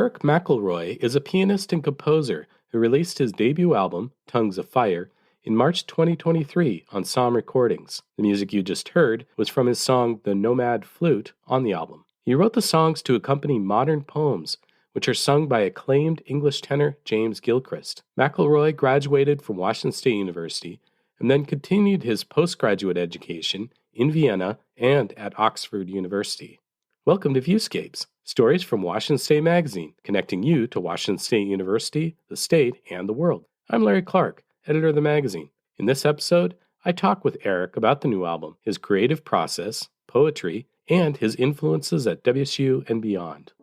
Eric McElroy is a pianist and composer who released his debut album, Tongues of Fire, in March 2023 on Somm Recordings. The music you just heard was from his song The Nomad Flute on the album. He wrote the songs to accompany modern poems, which are sung by acclaimed English tenor James Gilchrist. McElroy graduated from Washington State University and then continued his postgraduate education in Vienna and at Oxford University. Welcome to Viewscapes, stories from Washington State Magazine, connecting you to Washington State University, the state, and the world. I'm Larry Clark, editor of the magazine. In this episode, I talk with Eric about the new album, his creative process, poetry, and his influences at WSU and beyond.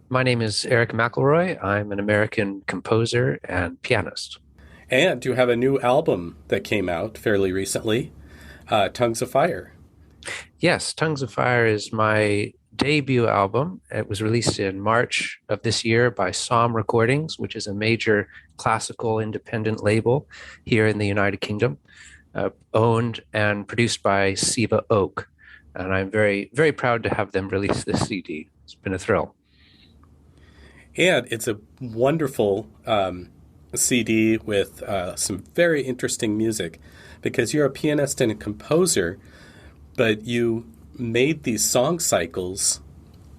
My name is Eric McElroy. I'm an American composer and pianist. And you have a new album that came out fairly recently, Tongues of Fire. Yes, Tongues of Fire is my debut album. It was released in March of this year by Somm Recordings, which is a major classical independent label here in the United Kingdom, owned and produced by Siva Oak. And I'm very, very proud to have them release this CD. It's been a thrill. And it's a wonderful CD with some very interesting music, because you're a pianist and a composer, but you made these song cycles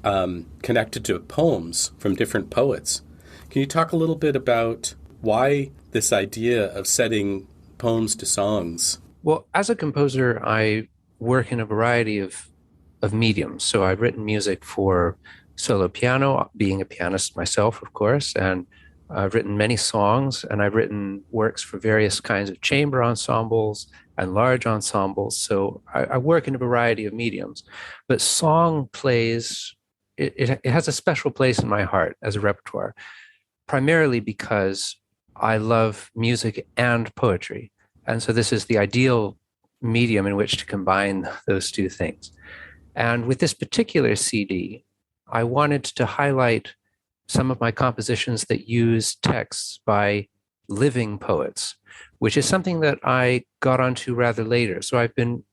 connected to poems from different poets. Can you talk a little bit about why this idea of setting poems to songs? Well, as a composer, I work in a variety of mediums. So I've written music for solo piano, being a pianist myself, of course, and I've written many songs, and I've written works for various kinds of chamber ensembles and large ensembles. So I work in a variety of mediums. But song plays, it has a special place in my heart as a repertoire, primarily because I love music and poetry. And so this is the ideal medium in which to combine those two things. And with this particular CD, I wanted to highlight some of my compositions that use texts by living poets, which is something that I got onto rather later. So I've been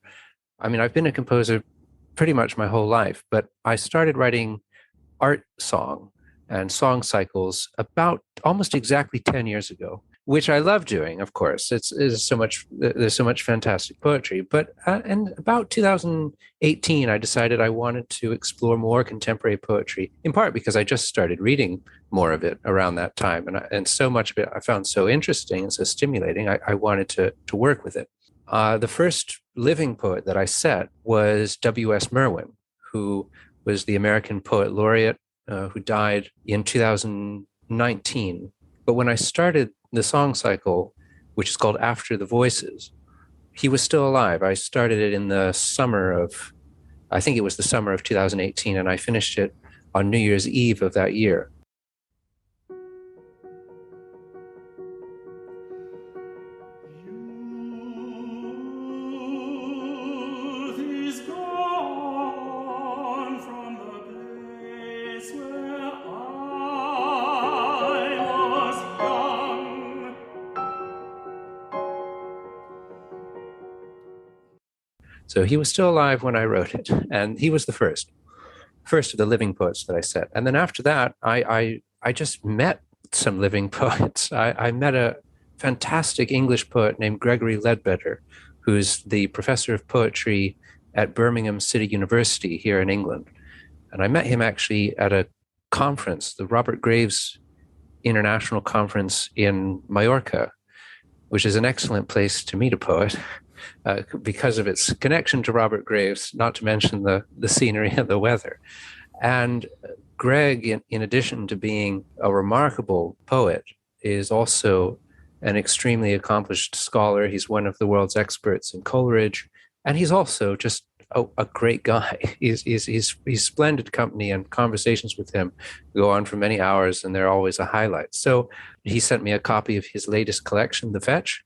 a composer pretty much my whole life, but I started writing art song and song cycles about almost exactly 10 years ago, which I love doing, of course. There's so much fantastic poetry. But in about 2018, I decided I wanted to explore more contemporary poetry, in part because I just started reading more of it around that time. And so much of it I found so interesting and so stimulating, I wanted to work with it. The first living poet that I set was W.S. Merwin, who was the American poet laureate who died in 2019. But when I started the song cycle, which is called After the Voices, he was still alive. I started it in the summer of 2018, and I finished it on New Year's Eve of that year. So he was still alive when I wrote it, and he was the first of the living poets that I set. And then after that, I just met some living poets. I met a fantastic English poet named Gregory Leadbetter, who's the professor of poetry at Birmingham City University here in England. And I met him actually at a conference, the Robert Graves International Conference in Mallorca, which is an excellent place to meet a poet. Because of its connection to Robert Graves, not to mention the scenery and the weather. And Greg, in addition to being a remarkable poet, is also an extremely accomplished scholar. He's one of the world's experts in Coleridge, and he's also just a great guy. He's splendid company, and conversations with him go on for many hours, and they're always a highlight. So he sent me a copy of his latest collection, The Fetch,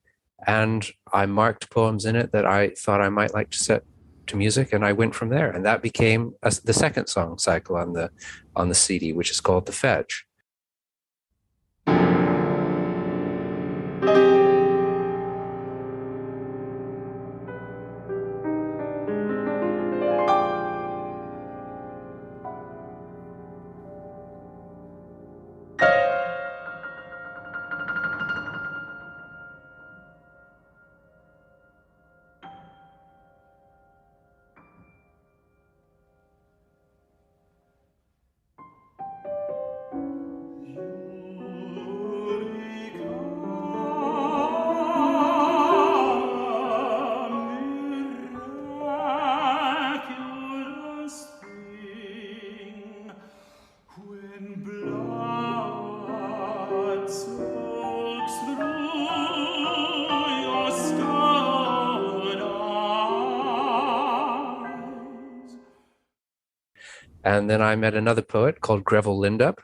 and I marked poems in it that I thought I might like to set to music, and I went from there. And that became the second song cycle on the CD, which is called The Fetch. And then I met another poet called Grevel Lindop,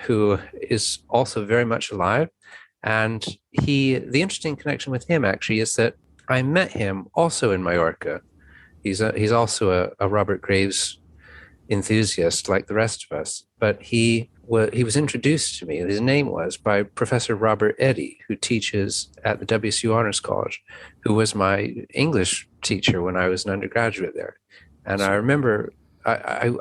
who is also very much alive. And the interesting connection with him actually is that I met him also in Mallorca. He's also a Robert Graves enthusiast like the rest of us, but he was introduced to me, his name was, by Professor Robert Eddy, who teaches at the WSU Honors College, who was my English teacher when I was an undergraduate there. And I remember I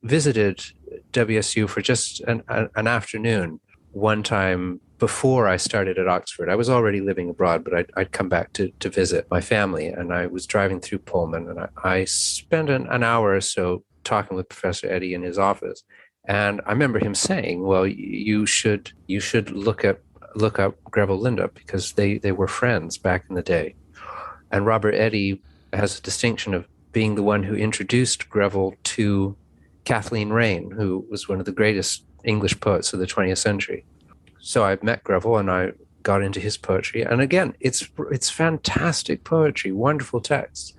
visited WSU for just an afternoon one time before I started at Oxford. I was already living abroad, but I'd come back to visit my family, and I was driving through Pullman, and I spent an hour or so talking with Professor Eddy in his office. And I remember him saying, well, you should look up Grevel Lindop, because they were friends back in the day. And Robert Eddy has a distinction of being the one who introduced Grevel to Kathleen Raine, who was one of the greatest English poets of the 20th century. So I met Grevel and I got into his poetry. And again, it's fantastic poetry, wonderful texts.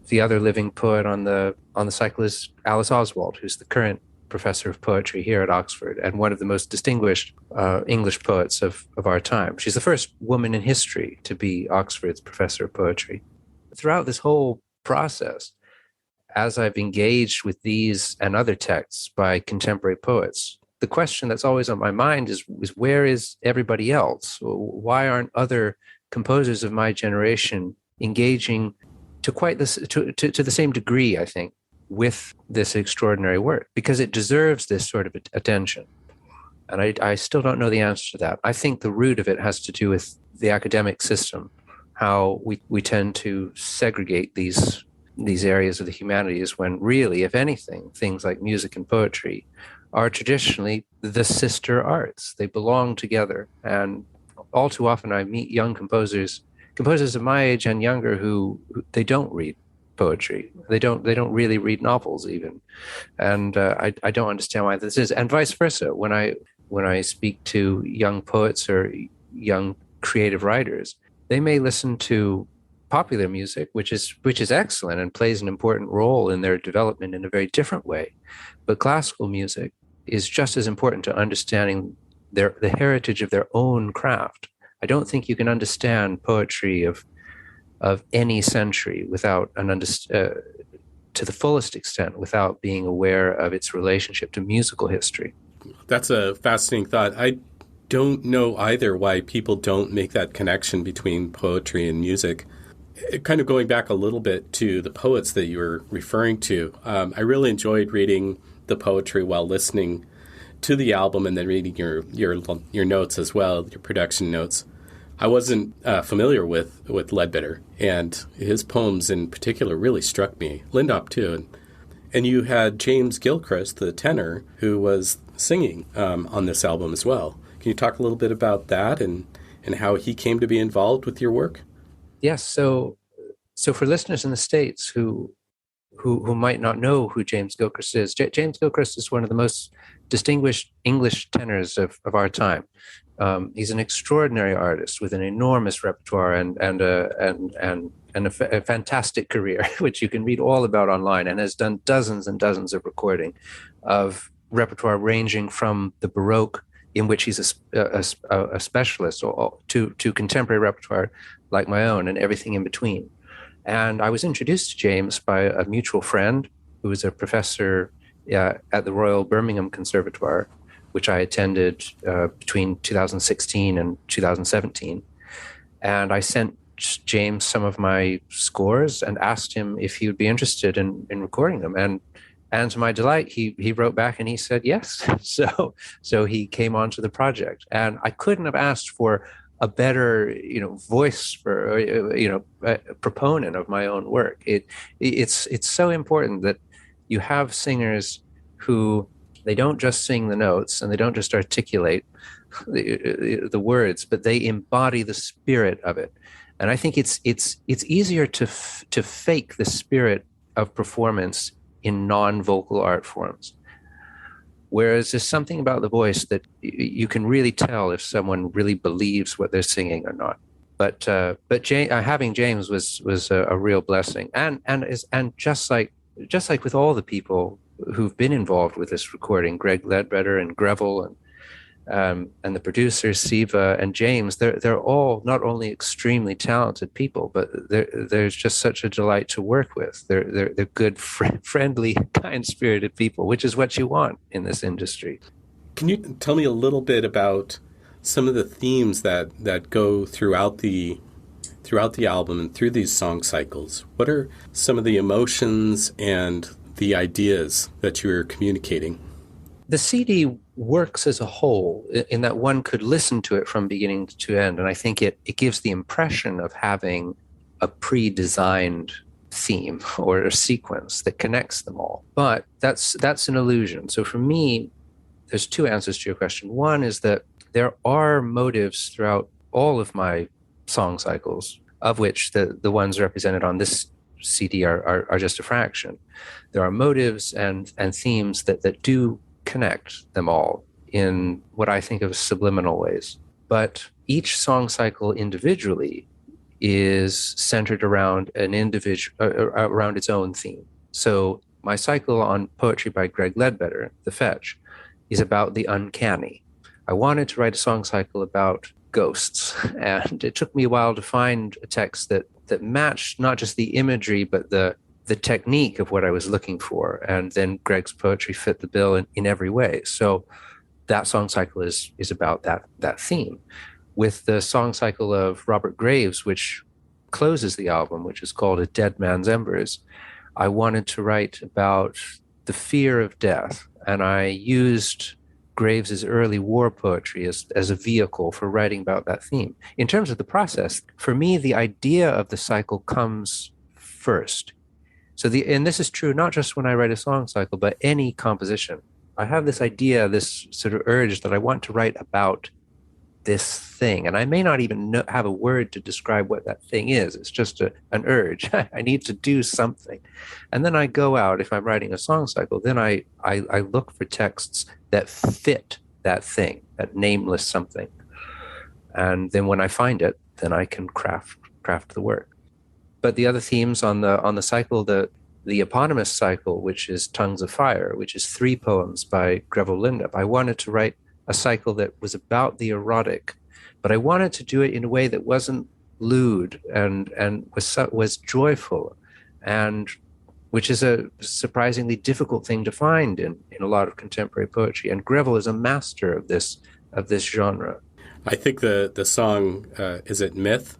The other living poet on the cycle is Alice Oswald, who's the current professor of poetry here at Oxford and one of the most distinguished English poets of our time. She's the first woman in history to be Oxford's professor of poetry. Throughout this whole process, as I've engaged with these and other texts by contemporary poets, the question that's always on my mind is where is everybody else? Why aren't other composers of my generation engaging to the same degree, I think, with this extraordinary work? Because it deserves this sort of attention. And I still don't know the answer to that. I think the root of it has to do with the academic system, how we tend to segregate these areas of the humanities when really, if anything, things like music and poetry are traditionally the sister arts. They belong together. And all too often I meet young composers of my age and younger who they don't read poetry. They don't really read novels even. And I don't understand why this is. And vice versa. When I speak to young poets or young creative writers, they may listen to popular music, which is excellent and plays an important role in their development in a very different way. But classical music is just as important to understanding the heritage of their own craft. I don't think you can understand poetry of any century without to the fullest extent without being aware of its relationship to musical history. That's a fascinating thought. I don't know either why people don't make that connection between poetry and music. Kind of going back a little bit to the poets that you were referring to, I really enjoyed reading the poetry while listening to the album and then reading your notes as well, your production notes. I wasn't familiar with Leadbetter, and his poems in particular really struck me. Lindop too, and you had James Gilchrist, the tenor, who was singing on this album as well. Can you talk a little bit about that and how he came to be involved with your work? Yes. So for listeners in the States who might not know who James Gilchrist is, James Gilchrist is one of the most distinguished English tenors of our time. He's an extraordinary artist with an enormous repertoire and a fantastic career, which you can read all about online, and has done dozens and dozens of recording of repertoire ranging from the Baroque, in which he's a specialist, or to contemporary repertoire like my own, and everything in between. And I was introduced to James by a mutual friend who was a professor at the Royal Birmingham Conservatoire, which I attended between 2016 and 2017. And I sent James some of my scores and asked him if he would be interested in recording them. And to my delight, he wrote back and he said yes. So he came onto the project, and I couldn't have asked for a better, voice for, a proponent of my own work. It's so important that you have singers who, they don't just sing the notes and they don't just articulate the words, but they embody the spirit of it. And I think it's easier to fake the spirit of performance in non-vocal art forms. Whereas there's something about the voice that you can really tell if someone really believes what they're singing or not. But having James was a real blessing, and just like with all the people who've been involved with this recording, Greg Leadbetter and Grevel and the producers Siva and James, they're all not only extremely talented people, but there's just such a delight to work with. They're good, friendly, kind-spirited people, which is what you want in this industry. Can you tell me a little bit about some of the themes that go throughout the album and through these song cycles? What are some of the emotions and the ideas that you're communicating? The CD works as a whole in that one could listen to it from beginning to end. And I think it gives the impression of having a pre-designed theme or a sequence that connects them all. But that's an illusion. So for me, there's two answers to your question. One is that there are motives throughout all of my song cycles, of which the ones represented on this CD are just a fraction. There are motives and themes that do connect them all in what I think of as subliminal ways. But each song cycle individually is centered around around its own theme. So my cycle on poetry by Greg Leadbetter, The Fetch, is about the uncanny. I wanted to write a song cycle about ghosts, and it took me a while to find a text that matched not just the imagery, but the technique of what I was looking for. And then Greg's poetry fit the bill in every way. So that song cycle is about that theme. With the song cycle of Robert Graves, which closes the album, which is called A Dead Man's Embers, I wanted to write about the fear of death. And I used Graves's early war poetry as a vehicle for writing about that theme. In terms of the process, for me, the idea of the cycle comes first. And this is true not just when I write a song cycle, but any composition. I have this idea, this sort of urge that I want to write about this thing. And I may not even have a word to describe what that thing is. It's just an urge. I need to do something. And then I go out, if I'm writing a song cycle, then I look for texts that fit that thing, that nameless something. And then when I find it, then I can craft the work. But the other themes on the cycle, the eponymous cycle, which is Tongues of Fire, which is 3 poems by Grevel Lindop, I wanted to write a cycle that was about the erotic, but I wanted to do it in a way that wasn't lewd and was joyful, and which is a surprisingly difficult thing to find in a lot of contemporary poetry. And Grevel is a master of this genre. I think the song, is it Myth?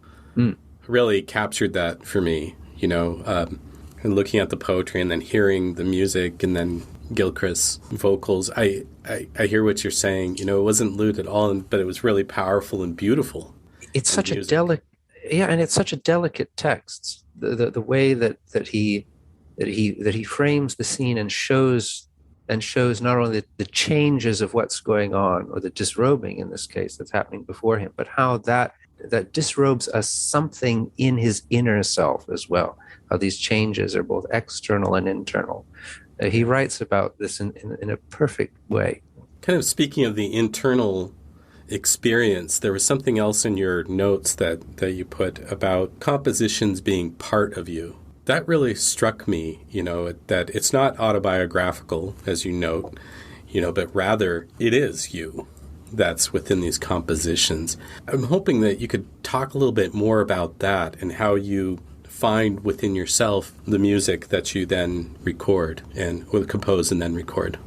Really captured that for me, and looking at the poetry and then hearing the music and then Gilchrist's vocals. I hear what you're saying. It wasn't lewd at all, but it was really powerful and beautiful. It's such a and it's such a delicate text. The way that he frames the scene and shows not only the changes of what's going on, or the disrobing in this case that's happening before him, but how that disrobes us something in his inner self as well. How these changes are both external and internal. He writes about this in a perfect way. Kind of speaking of the internal experience, there was something else in your notes that you put about compositions being part of you. That really struck me, that it's not autobiographical, as you note, but rather it is you that's within these compositions. I'm hoping that you could talk a little bit more about that and how you find within yourself the music that you then record and or compose and then record?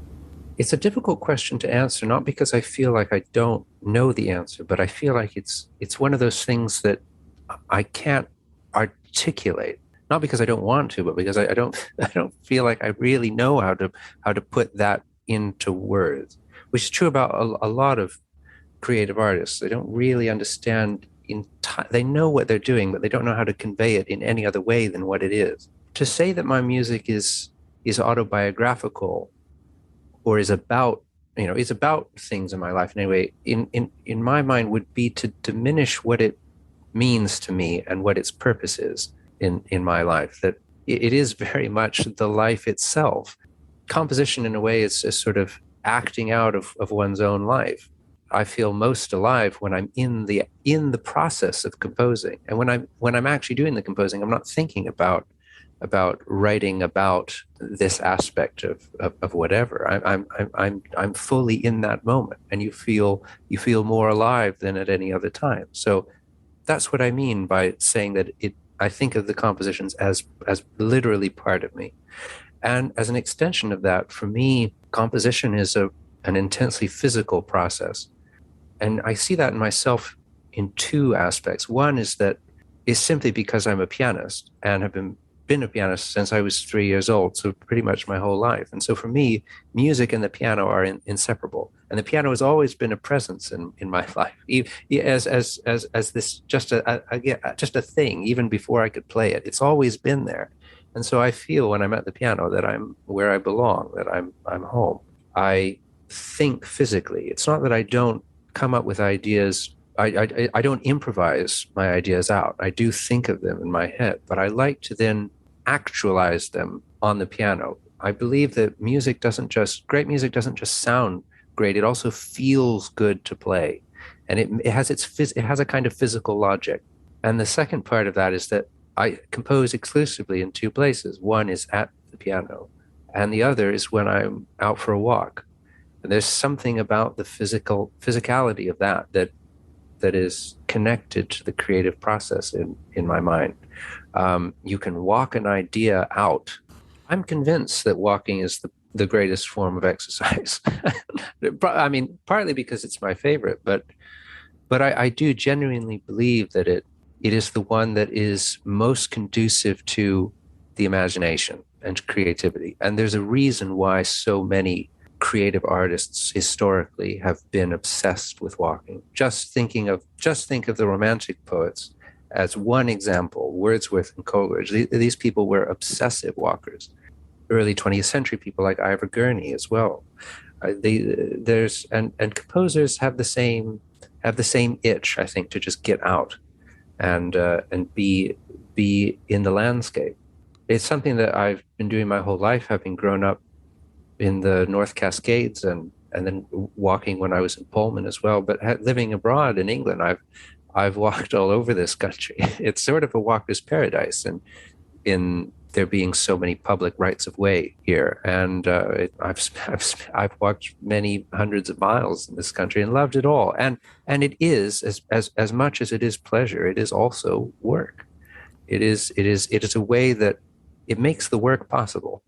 It's a difficult question to answer, not because I feel like I don't know the answer, but I feel like it's one of those things that I can't articulate. Not because I don't want to, but because I don't I don't feel like I really know how to put that into words, which is true about a lot of creative artists. They don't really understand they know what they're doing, but they don't know how to convey it in any other way than what it is. To say that my music is autobiographical or is about is about things in my life in any way, in my mind, would be to diminish what it means to me and what its purpose is in my life. That it is very much the life itself. Composition, in a way, is a sort of acting out of one's own life. I feel most alive when I'm in the process of composing, and when I'm actually doing the composing, I'm not thinking about writing about this aspect of whatever. I'm fully in that moment, and you feel more alive than at any other time. So that's what I mean by saying that I think of the compositions as literally part of me. And as an extension of that, for me, composition is an intensely physical process. And I see that in myself in two aspects. One is simply because I'm a pianist and have been a pianist since I was 3 years old, so pretty much my whole life. And so for me, music and the piano are inseparable. And the piano has always been a presence in my life, as this just a thing, even before I could play it. It's always been there. And so I feel when I'm at the piano that I'm where I belong, that I'm home. I think physically. It's not that I don't come up with ideas. I don't improvise my ideas out. I do think of them in my head, but I like to then actualize them on the piano. I believe that great music doesn't just sound great. It also feels good to play, and it has a kind of physical logic. And the second part of that is that I compose exclusively in two places. One is at the piano, and the other is when I'm out for a walk. And there's something about the physicality of that is connected to the creative process in my mind. You can walk an idea out. I'm convinced that walking is the greatest form of exercise. I mean, partly because it's my favorite, but I do genuinely believe that it is the one that is most conducive to the imagination and creativity. And there's a reason why so many creative artists historically have been obsessed with walking. Just think of the Romantic poets as one example. Wordsworth and Coleridge, these people were obsessive walkers. Early 20th century people like Ivor Gurney as well. And composers have the same itch, I think, to just get out and be in the landscape. It's something that I've been doing my whole life, having grown up in the North Cascades and then walking when I was in Pullman as well. But living abroad in England, I've walked all over this country. It's sort of a walker's paradise, and in there being so many public rights of way here. And I've walked many hundreds of miles in this country and loved it all. And it is as much as it is pleasure, it is also work. It is a way that it makes the work possible.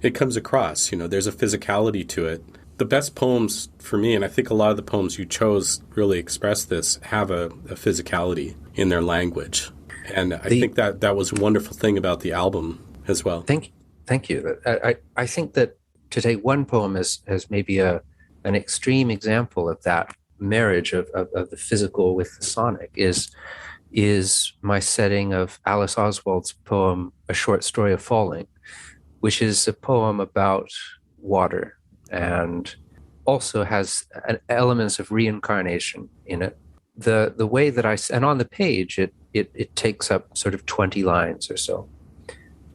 It comes across, there's a physicality to it. The best poems for me, and I think a lot of the poems you chose really express this, have a physicality in their language. And I think that was a wonderful thing about the album as well. Thank you. I think that to take one poem as maybe an extreme example of that marriage of the physical with the sonic is my setting of Alice Oswald's poem, A Short Story of Falling, which is a poem about water and also has elements of reincarnation in it. The way that and on the page, it takes up sort of 20 lines or so,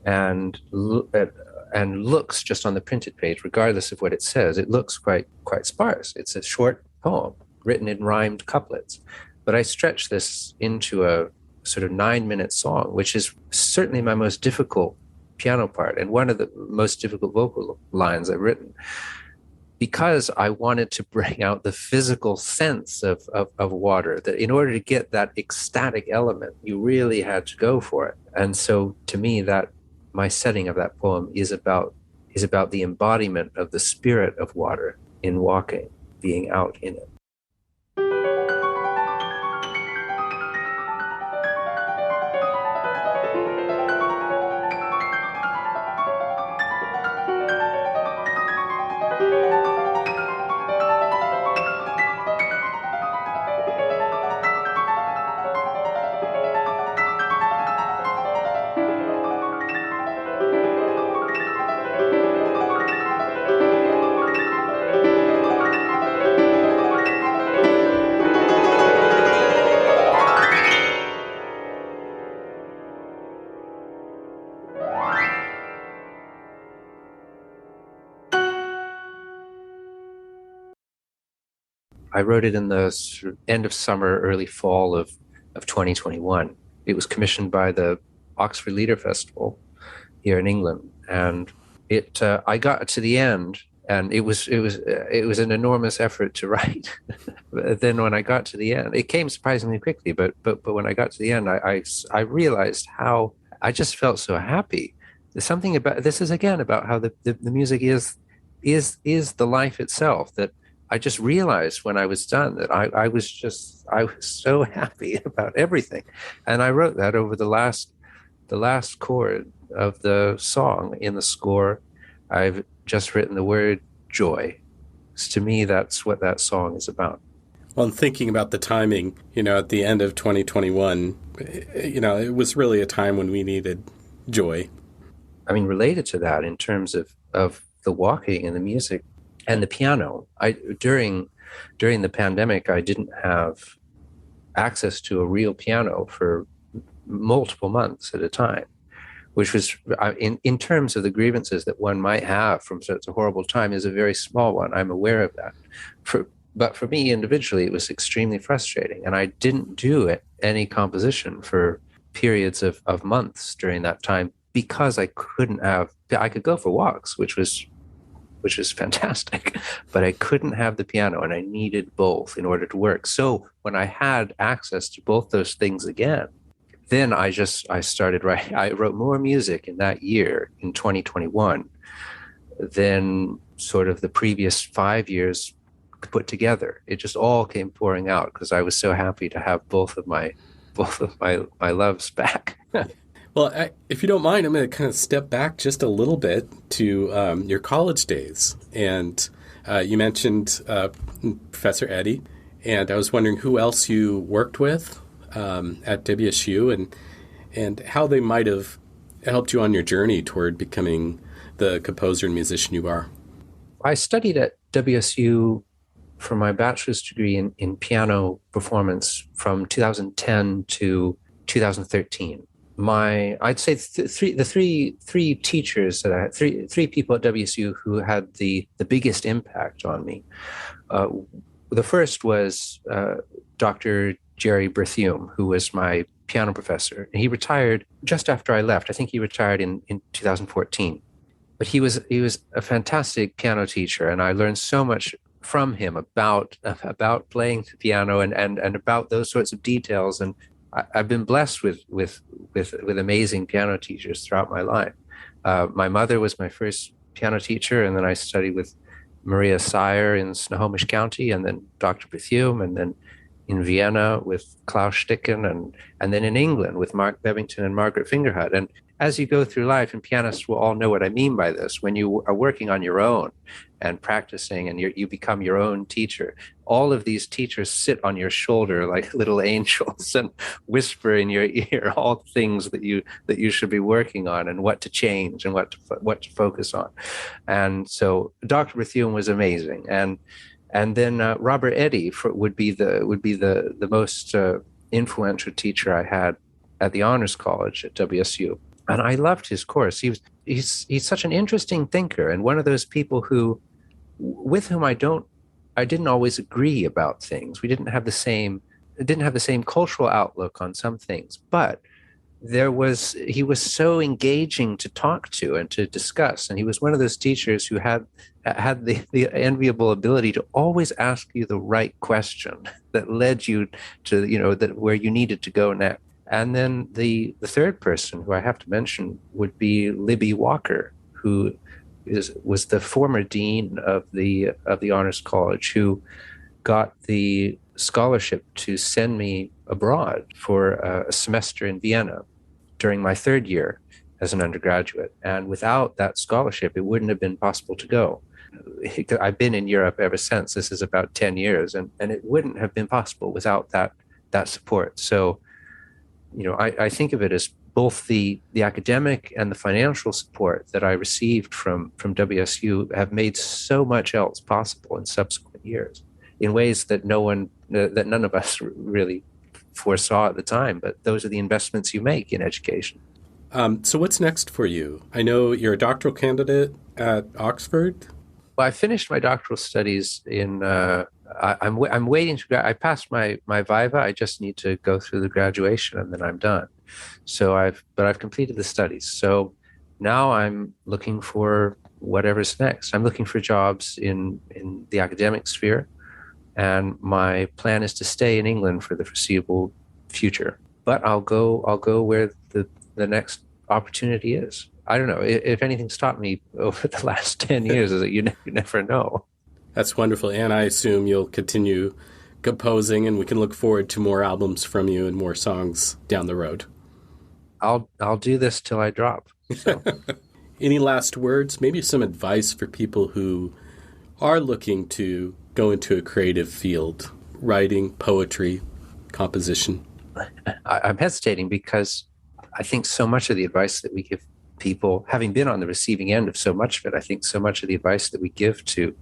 and looks just on the printed page, regardless of what it says, it looks quite sparse. It's a short poem written in rhymed couplets, but I stretch this into a sort of 9-minute song, which is certainly my most difficult piano part and one of the most difficult vocal lines I've written. because I wanted to bring out the physical sense of water, that in order to get that ecstatic element, you really had to go for it. And so to me, that my setting of that poem is about the embodiment of the spirit of water in walking, being out in it. I wrote it in the sort of end of summer, early fall of 2021. It was commissioned by the Oxford Leader Festival here in England, and I got to the end, and it was an enormous effort to write. But then when I got to the end, it came surprisingly quickly. But when I got to the end, I realized how I just felt so happy. There's something about this is again about how the music is the life itself, that I just realized when I was done that I was so happy about everything. And I wrote that over the last chord of the song in the score. I've just written the word joy. So to me, that's what that song is about. Well, and thinking about the timing, at the end of 2021, it was really a time when we needed joy. I mean, related to that in terms of the walking and the music, and the piano, during the pandemic, I didn't have access to a real piano for multiple months at a time, which was, in terms of the grievances that one might have from such a horrible time, is a very small one. I'm aware of that. But for me individually, it was extremely frustrating. And I didn't do any composition for periods of months during that time because I could go for walks, which was fantastic, but I couldn't have the piano, and I needed both in order to work. So when I had access to both those things again, then I started writing. I wrote more music in that year, in 2021, than sort of the previous 5 years put together. It just all came pouring out because I was so happy to have both of my loves back. Well, if you don't mind, I'm going to kind of step back just a little bit to your college days. And you mentioned Professor Eddy, and I was wondering who else you worked with at WSU and how they might have helped you on your journey toward becoming the composer and musician you are. I studied at WSU for my bachelor's degree in piano performance from 2010 to 2013. I'd say the three teachers that I had, three people at WSU who had the biggest impact on me. The first was Dr. Jerry Berthiaume, who was my piano professor. And he retired just after I left. I think he retired in 2014. But he was a fantastic piano teacher, and I learned so much from him about playing the piano and about those sorts of details. And I've been blessed with amazing piano teachers throughout my life. My mother was my first piano teacher, and then I studied with Maria Sire in Snohomish County, and then Dr. Berthiaume, and then in Vienna with Klaus Sticken, and then in England with Mark Bevington and Margaret Fingerhut. And as you go through life, and pianists will all know what I mean by this, when you are working on your own and practicing and you become your own teacher, all of these teachers sit on your shoulder like little angels and whisper in your ear all the things that you should be working on and what to change and what to focus on. And so Dr. Berthiaume was amazing. And then Robert Eddy would be the most influential teacher I had at the Honors College at WSU. And I loved his course. He's such an interesting thinker, and one of those people with whom I didn't always agree about things. We didn't have the same cultural outlook on some things, but he was so engaging to talk to and to discuss. And he was one of those teachers who had had the enviable ability to always ask you the right question that led you to, that where you needed to go next. And then the third person who I have to mention would be Libby Walker, who was the former dean of the Honors College, who got the scholarship to send me abroad for a semester in Vienna during my third year as an undergraduate. And without that scholarship, it wouldn't have been possible to go. I've been in Europe ever since. This is about 10 years, and it wouldn't have been possible without that support. So, I think of it as both the academic and the financial support that I received from WSU have made so much else possible in subsequent years in ways that none of us really foresaw at the time. But those are the investments you make in education. So what's next for you? I know you're a doctoral candidate at Oxford. Well, I finished my doctoral studies in. I'm waiting to. I passed my viva. I just need to go through the graduation, and then I'm done. So I've completed the studies. So now I'm looking for whatever's next. I'm looking for jobs in the academic sphere, and my plan is to stay in England for the foreseeable future. But I'll go where the next opportunity is. I don't know. If anything's taught me over the last 10 years is that you never know. That's wonderful. And I assume you'll continue composing, and we can look forward to more albums from you and more songs down the road. I'll do this till I drop. So. Any last words? Maybe some advice for people who are looking to go into a creative field, writing, poetry, composition? I'm hesitating because I think so much of the advice that we give people, having been on the receiving end of so much of it, I think so much of the advice that we give to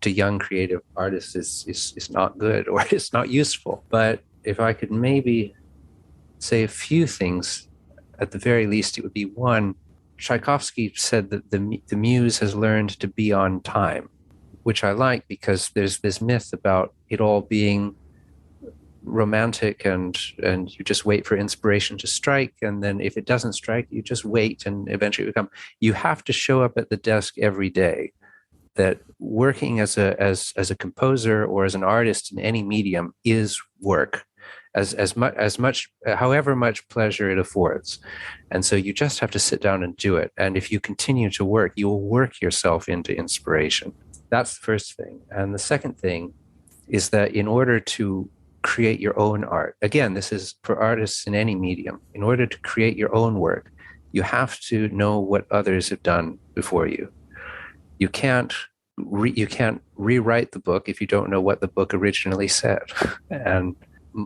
young creative artists is not good, or it's not useful. But if I could maybe say a few things, at the very least, it would be one. Tchaikovsky said that the muse has learned to be on time, which I like, because there's this myth about it all being romantic and you just wait for inspiration to strike, and then if it doesn't strike, you just wait and eventually it will come. You have to show up at the desk every day. That working as a composer or as an artist in any medium is work, as much however much pleasure it affords. And so you just have to sit down and do it. And if you continue to work, you will work yourself into inspiration. That's the first thing. And the second thing is that in order to create your own art, again, this is for artists in any medium, in order to create your own work, you have to know what others have done before you. You can't rewrite the book if you don't know what the book originally said. And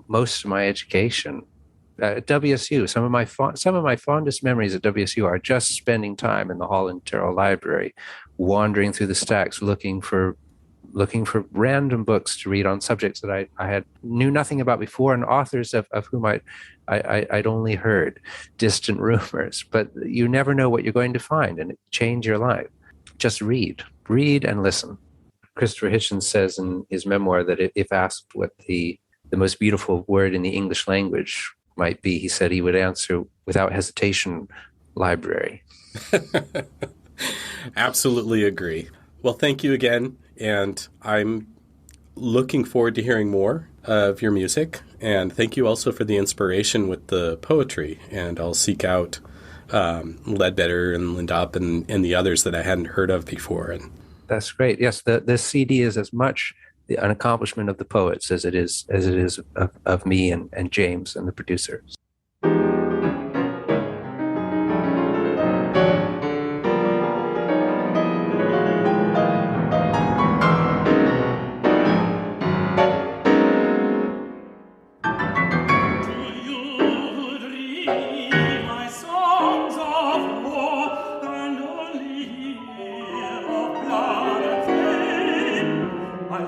most of my education at WSU, some of my fondest memories at WSU are just spending time in the Holland Terrell Library, wandering through the stacks, looking for random books to read on subjects that I knew nothing about before, and authors of whom I'd only heard distant rumors. But you never know what you're going to find, and it change your life. Just read and listen. Christopher Hitchens says in his memoir that if asked what the most beautiful word in the English language might be, he said he would answer without hesitation, library. Absolutely agree. Well, thank you again. And I'm looking forward to hearing more of your music. And thank you also for the inspiration with the poetry. And I'll seek out Leadbetter and Lindop and the others that I hadn't heard of before. And that's great. Yes, the CD is as much an accomplishment of the poets as it is of me and James and the producers.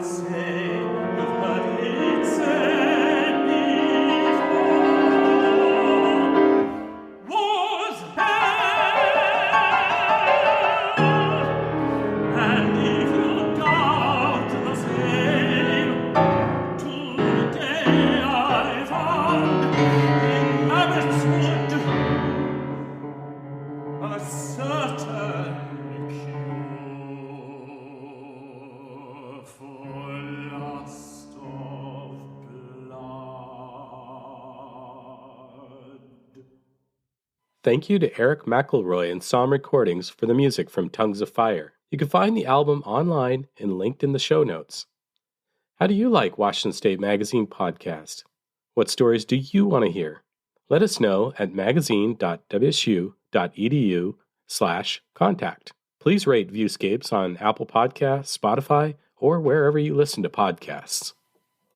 Say, you've heard it said before. Thank you to Eric McElroy and Somm Recordings for the music from Tongues of Fire. You can find the album online and linked in the show notes. How do you like Washington State Magazine podcast? What stories do you want to hear? Let us know at magazine.wsu.edu/contact. Please rate Viewscapes on Apple Podcasts, Spotify, or wherever you listen to podcasts.